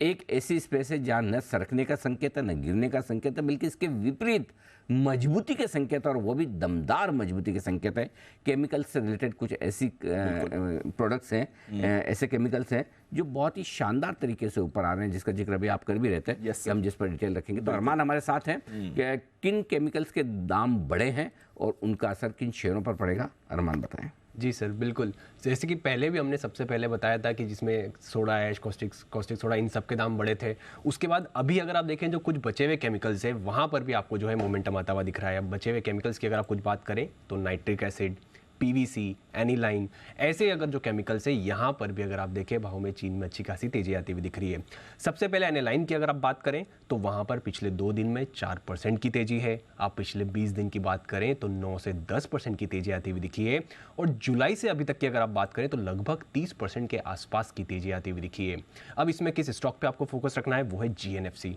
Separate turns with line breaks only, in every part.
एक ऐसी स्पेस है जहाँ न सरकने का संकेत है, न गिरने का संकेत है, बल्कि इसके विपरीत मजबूती के संकेत है, और वो भी दमदार मजबूती के संकेत है। केमिकल से रिलेटेड कुछ ऐसी प्रोडक्ट्स हैं, ऐसे केमिकल्स हैं जो बहुत ही शानदार तरीके से ऊपर आ रहे हैं, जिसका जिक्र अभी आप कर भी रहते हैं कि हम जिस पर डिटेल रखेंगे। तो अरमान हमारे साथ हैं कि किन केमिकल्स के दाम बढ़े हैं और उनका असर किन शेयरों पर पड़ेगा, अरमान बताएं।
जी सर, बिल्कुल। जैसे कि पहले भी हमने सबसे पहले बताया था कि जिसमें सोडा ऐश, कॉस्टिक सोडा, इन सब के दाम बढ़े थे। उसके बाद अभी अगर आप देखें जो कुछ बचे हुए केमिकल्स हैं, वहाँ पर भी आपको जो है मोमेंटम आता हुआ दिख रहा है। अब बचे हुए केमिकल्स की अगर आप कुछ बात करें तो नाइट्रिक एसिड, पीवीसी, एनिलाइन, ऐसे अगर जो केमिकल्स है यहाँ पर भी अगर आप देखें भाव में चीन में अच्छी खासी तेजी आती हुई दिख रही है। सबसे पहले एनिलाइन की अगर आप बात करें तो वहाँ पर पिछले 2 दिन में 4% की तेजी है। आप पिछले 20 दिन की बात करें तो 9 से 10% की तेजी आती हुई दिखी है। और जुलाई से अभी तक की अगर आप बात करें तो लगभग 30% के आसपास की तेजी आती हुई दिखी है। अब इसमें किस स्टॉक पे आपको फोकस रखना है, वो है जीएनएफसी।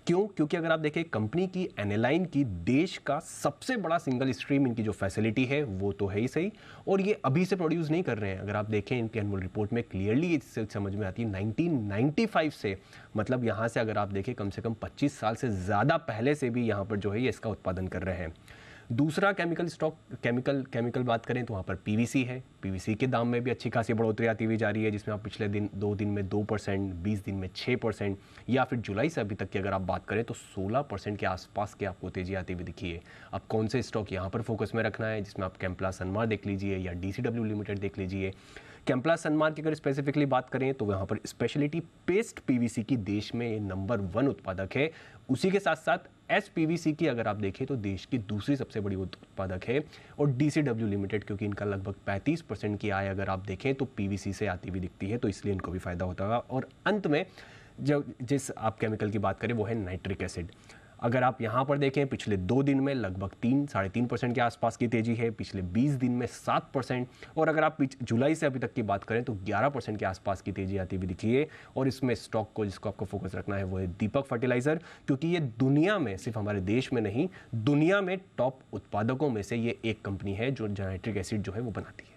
क्यों? क्योंकि अगर आप देखें कंपनी की एनालाइन की देश का सबसे बड़ा सिंगल स्ट्रीम इनकी जो फैसिलिटी है वो तो है ही सही, और ये अभी से प्रोड्यूस नहीं कर रहे हैं। अगर आप देखें इनके एनुअल रिपोर्ट में क्लियरली इससे समझ में आती है 1995 से, मतलब यहाँ से अगर आप देखें कम से कम 25 साल से ज़्यादा पहले से भी यहाँ पर जो है ये इसका उत्पादन कर रहे हैं। दूसरा केमिकल बात करें तो वहाँ पर पीवीसी है। पीवीसी के दाम में भी अच्छी खासी बढ़ोतरी आती हुई जा रही है, जिसमें आप पिछले 2 दिन में 2%, 20 दिन में 6%, या फिर जुलाई से अभी तक की अगर आप बात करें तो 16% के आसपास की आपको तेजी आती हुई दिखी है। अब कौन से स्टॉक यहाँ पर फोकस में रखना है, जिसमें आप कैम्प्ला सनमार देख लीजिए या डीसीडब्ल्यू लिमिटेड देख लीजिए। कैम्प्ला सनमार की अगर स्पेसिफिकली बात करें तो वहाँ पर स्पेशलिटी पेस्ट पीवीसी की देश में नंबर 1 उत्पादक है। उसी के साथ साथ एसपीवीसी की अगर आप देखें तो देश की दूसरी सबसे बड़ी उत्पादक है। और डीसीडब्ल्यू लिमिटेड, क्योंकि इनका लगभग 35% की आय अगर आप देखें तो पीवीसी से आती हुई दिखती है, तो इसलिए इनको भी फायदा होता होगा। और अंत में जो जिस आप केमिकल की बात करें वो है नाइट्रिक एसिड। अगर आप यहाँ पर देखें पिछले 2 दिन में लगभग 3-3.5% के आसपास की तेजी है, पिछले 20 दिन में 7%, और अगर आप जुलाई से अभी तक की बात करें तो 11% के आसपास की तेजी आती हुई दिखी है। और इसमें स्टॉक को जिसको आपको फोकस रखना है वो है दीपक फर्टिलाइजर, क्योंकि ये दुनिया में, सिर्फ हमारे देश में नहीं, दुनिया में टॉप उत्पादकों में से ये एक कंपनी है जो नाइट्रिक एसिड जो है वो बनाती है।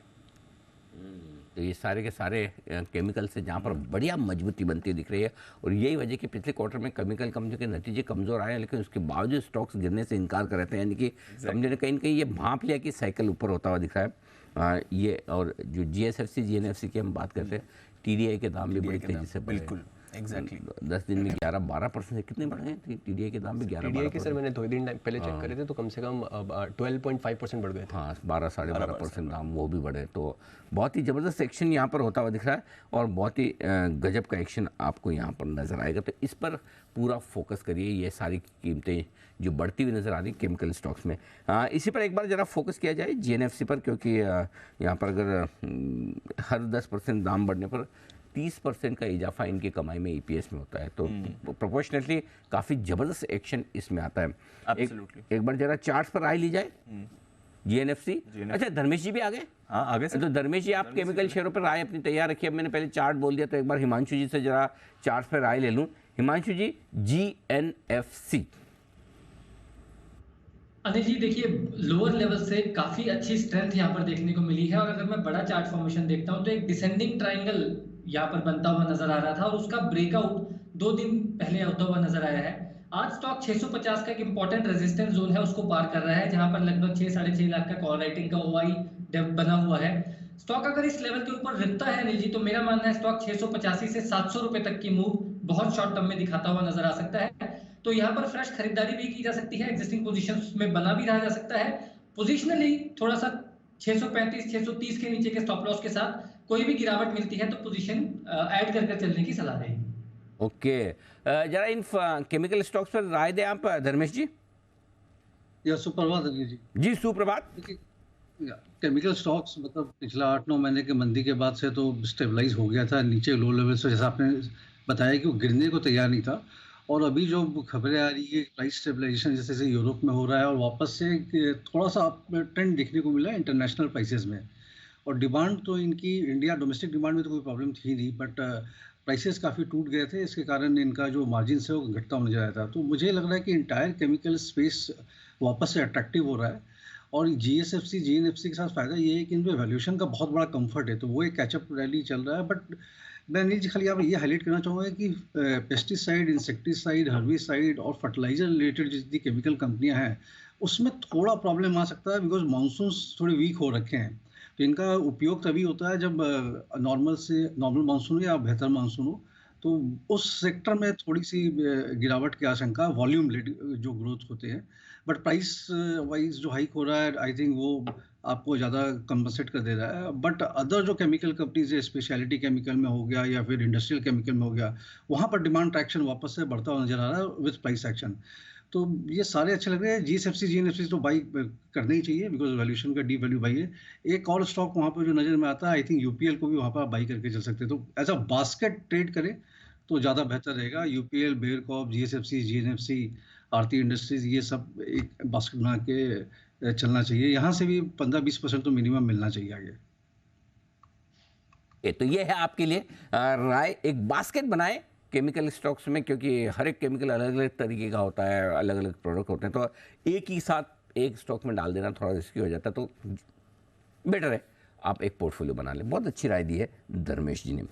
तो ये सारे के सारे केमिकल से जहाँ पर बढ़िया मजबूती बनती दिख रही है, और यही वजह कि पिछले क्वार्टर में केमिकल कंपनियों के नतीजे कमज़ोर आए हैं, लेकिन उसके बावजूद स्टॉक्स गिरने से इनकार कर रहे थे। यानी कि कंपनी ने कहीं ना कहीं ये भांप लिया कि साइकिल ऊपर होता हुआ दिख रहा है। ये और जो जीएसएफसी जीएनएफसी की हम बात करते हैं, टीडीआई के दाम भी बड़ी तेजी से बढ़े।
बिल्कुल, एग्जैक्टली
10 दिन में 11-12% से कितने बढ़ गए टीडीआई के दाम भी? 11-12
के सर मैंने 2 दिन पहले चेक करे थे तो कम से कम 12.5% बढ़ गए थे।
हाँ, 12-12.5% दाम वो भी बढ़े। तो बहुत ही ज़बरदस्त एक्शन यहाँ पर होता हुआ दिख रहा है, और बहुत ही गजब का एक्शन आपको यहाँ पर नज़र आएगा। तो इस पर पूरा फोकस करिए। ये सारी कीमतें जो बढ़ती हुई नज़र आ रही केमिकल स्टॉक्स में, इसी पर एक बार ज़रा फोकस किया जाए जीएनएफसी पर, क्योंकि यहाँ पर अगर हर 10% दाम बढ़ने पर 30% का इजाफा इनकी कमाई में ईपीएस में होता है, तो प्रोपोर्शनेटली काफ़ी ज़बरदस्त एक्शन इसमें आता है। एक बार जरा चार्ट्स पर राय ली जाए। जीएनएफसी, अच्छा धर्मेश जी भी आ गए?
हाँ, आगे से।
तो धर्मेश जी, आप केमिकल शेयरों पर राय अपनी तैयार रखिए। अब मैंने पहले चार्ट बोल दिया, तो एक बार हिमांशु जी से जरा चार्ट पर राय ले लूँ। हिमांशु जी, जीएनएफसी।
अनिल जी देखिए, लोअर लेवल से काफी अच्छी स्ट्रेंथ यहाँ पर देखने को मिली है, और अगर मैं बड़ा चार्ट फॉर्मेशन देखता हूँ तो एक डिसेंडिंग ट्राइंगल यहाँ पर बनता हुआ नजर आ रहा था, और उसका ब्रेकआउट 2 दिन पहले होता हुआ नजर आया है। आज स्टॉक 650 का एक इंपॉर्टेंट रेजिस्टेंस जोन है उसको पार कर रहा है, जहां पर लगभग 6-6.5 लाख का कॉल राइटिंग का ओआई बना हुआ है। स्टॉक अगर इस लेवल के ऊपर रुकता है अनिल जी, तो मेरा मानना है स्टॉक 685 से 700 रुपए तक की मूव बहुत शॉर्ट टर्म में दिखाता हुआ नजर आ सकता है। तो यहाँ पर फ्रेश खरीदारी भी की जा सकती है, एग्जिस्टिंग पोजीशंस में बना भी रहा जा सकता है। पोजिशनली थोड़ा सा 635-630 के नीचे के स्टॉप लॉस के साथ कोई भी गिरावट मिलती है तो पोजीशन ऐड कर चलने की सलाह रहेगी।
ओके, जरा इन केमिकल स्टॉक्स पर राय दें आप धर्मेश जी।
या सुप्रभात अनिल जी।
जी सुप्रभात।
केमिकल स्टॉक्स मतलब पिछला 8-9 महीने के मंदी के बाद से तो स्टेबलाइज हो गया था नीचे लो लेवल से, जैसा आपने बताया कि वो गिरने को तैयार नहीं था। और अभी जो खबरें आ रही है प्राइस स्टेबलाइजेशन जैसे जैसे यूरोप में हो रहा है, और वापस से थोड़ा सा ट्रेंड देखने को मिला है इंटरनेशनल प्राइसेस में। और डिमांड तो इनकी इंडिया डोमेस्टिक डिमांड में तो कोई प्रॉब्लम थी नहीं, बट प्राइसेस काफ़ी टूट गए थे, इसके कारण इनका जो मार्जिन है वो घटता हुआ नजर आया था। तो मुझे लग रहा है कि इंटायर केमिकल स्पेस वापस से अट्रैक्टिव हो रहा है। और जीएसएफसी जीएनएफसी के साथ फायदा ये है कि इनमें वैल्यूएशन का बहुत बड़ा कंफर्ट है, तो वो एक कैचअप रैली चल रहा है। बट मैं नील जी खाली यहाँ पे ये हाईलाइट करना चाहूँगा कि पेस्टिसाइड, इंसेक्टिसाइड, हर्बिसाइड और फर्टिलाइजर रिलेटेड जितनी केमिकल कंपनियां हैं उसमें थोड़ा प्रॉब्लम आ सकता है बिकॉज मानसून थोड़े वीक हो रखे हैं। तो इनका उपयोग तभी होता है जब नॉर्मल मानसून हो या बेहतर मानसून हो। तो उस सेक्टर में थोड़ी सी गिरावट की आशंका, वॉल्यूम जो ग्रोथ होते हैं, बट प्राइस वाइज जो हाइक हो रहा है आई थिंक वो आपको ज़्यादा कंपनसेट कर दे रहा है। बट अदर जो केमिकल कंपनीज है, स्पेशलिटी केमिकल में हो गया या फिर इंडस्ट्रियल केमिकल में हो गया, वहाँ पर डिमांड ट्रैक्शन वापस से बढ़ता हुआ नजर आ रहा है विद प्राइस एक्शन। तो ये सारे अच्छे लग रहे हैं। जीएसएफसी तो बाई करना ही चाहिए बिकॉज वैल्यूएशन का डी वैल्यू बाई है। एक और स्टॉक वहाँ पर जो नज़र में आता है, आई थिंक यूपीएल को भी वहाँ पर बाई करके चल सकते हैं। तो एज अ बास्केट ट्रेड करें तो ज़्यादा बेहतर रहेगा। यूपीएल, बेयरकॉप, जीएसएफसी, जीएनएफसी, आरती इंडस्ट्रीज, ये सब एक बास्केट बना के चलना चाहिए। यहाँ से भी 15-20% तो मिनिमम मिलना चाहिए आगे।
तो ये है आपके लिए राय, एक बास्केट बनाएं केमिकल स्टॉक्स में, क्योंकि हर एक केमिकल अलग अलग तरीके का होता है, अलग अलग प्रोडक्ट होते हैं, तो एक ही साथ एक स्टॉक में डाल देना थोड़ा रिस्की हो जाता है। तो बेटर है आप एक पोर्टफोलियो बना लें। बहुत अच्छी राय दी है धर्मेश जी ने।